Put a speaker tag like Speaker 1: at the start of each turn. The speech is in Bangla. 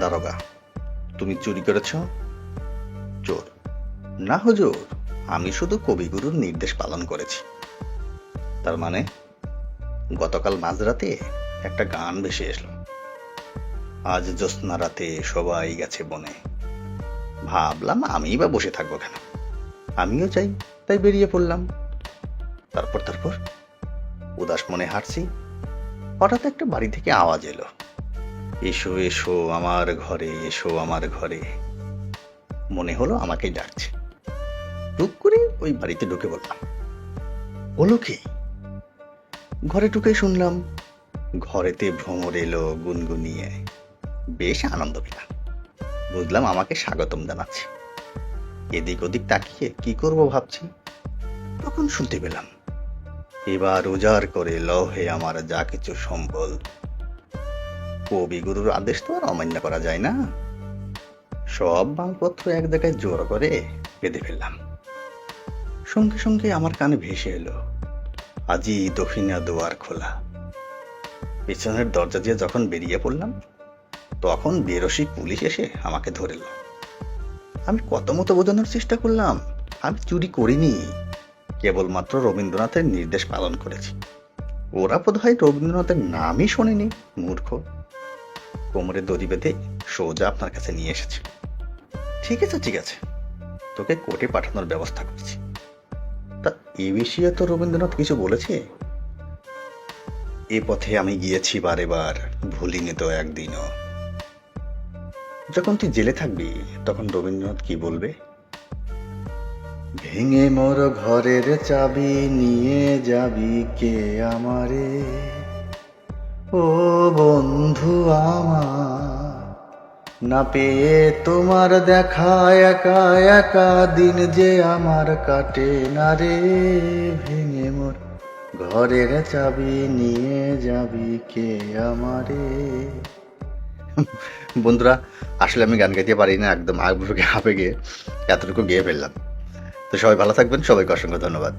Speaker 1: দারোগা, তুমি চুরি করেছ? চোর: না হুজুর, আমি শুধু কবিগুরুর নির্দেশ পালন করেছি। তার মানে? গতকাল মাঝরাতে একটা গান ভেসে এসলো, আজ জ্যোৎস্না রাতে সবাই গেছে বনে। ভাবলাম আমি বা বসে থাকবো কেন, আমিও চাই, তাই বেরিয়ে পড়লাম। তারপর তারপর উদাস মনে হাঁটছি, হঠাৎ একটা বাড়ি থেকে আওয়াজ এলো, এসো এসো আমার ঘরে, এসো আমার ঘরে। মনে হলো আমাকেই ডাকছে। টুক করে ওই বাড়িতে ঢুকে বললাম, হলো কি? ঘরে ঢুকে শুনলাম ঘরেতে ভ্রমর এলো গুনগুনিয়ে, বেশ আনন্দ পেলাম। বুঝলাম আমাকে স্বাগতম জানাচ্ছে। এদিক ওদিক তাকিয়ে কি করব ভাবছি, তখন শুনতে পেলাম, এবার উজাড় করে লহে আমার যা কিছু সম্বল। কবিগুরুর আদেশ তো আর অমান্য করা যায় না। সব মালপত্র এক জায়গায় জোর করে বেঁধে ফেললাম। সঙ্গে সঙ্গে আমার কানে ভেসে এলো, আজই দক্ষিণা দুয়ার খোলা। পেছনের দরজা দিয়ে যখন বেরিয়ে পড়লাম, তখন বেরসিক পুলিশ এসে আমাকে ধরেল। আমি কত মতো বোঝানোর চেষ্টা করলাম আমি চুরি করিনি, কেবলমাত্র রবীন্দ্রনাথের নির্দেশ পালন করেছি। ওরা বোধহয় রবীন্দ্রনাথের নামই শোনেনি, মূর্খ। কোমরে দড়ি বেঁধে সোজা আপনার কাছে নিয়ে এসেছে। ঠিক আছে ঠিক আছে, তোকে কোর্টে পাঠানোর ব্যবস্থা করছি। তা এ বিষয়ে তো রবীন্দ্রনাথ কিছু বলেছে? এ পথে আমি গিয়েছি বারে বার, ভুলিনি তো একদিনও। যখন তুই জেলে থাকবি তখন রবীন্দ্রনাথ কি বলবে? ভেঙে মোর ঘরের চাবি নিয়ে যাবি কে আমারে, ও বন্ধু আমার, না পেয়ে তোমার দেখা একা একা দিন যে আমার কাটে না রে। ভেঙে মোর ঘরের চাবি নিয়ে যাবি কে আমারে। বন্ধুরা, আসলে আমি গান গাইতে পারি না, একদম আবেগে এতটুকু গেয়ে ফেললাম। তো সবাই ভালো থাকবেন, সবাইকে অসংখ্য ধন্যবাদ।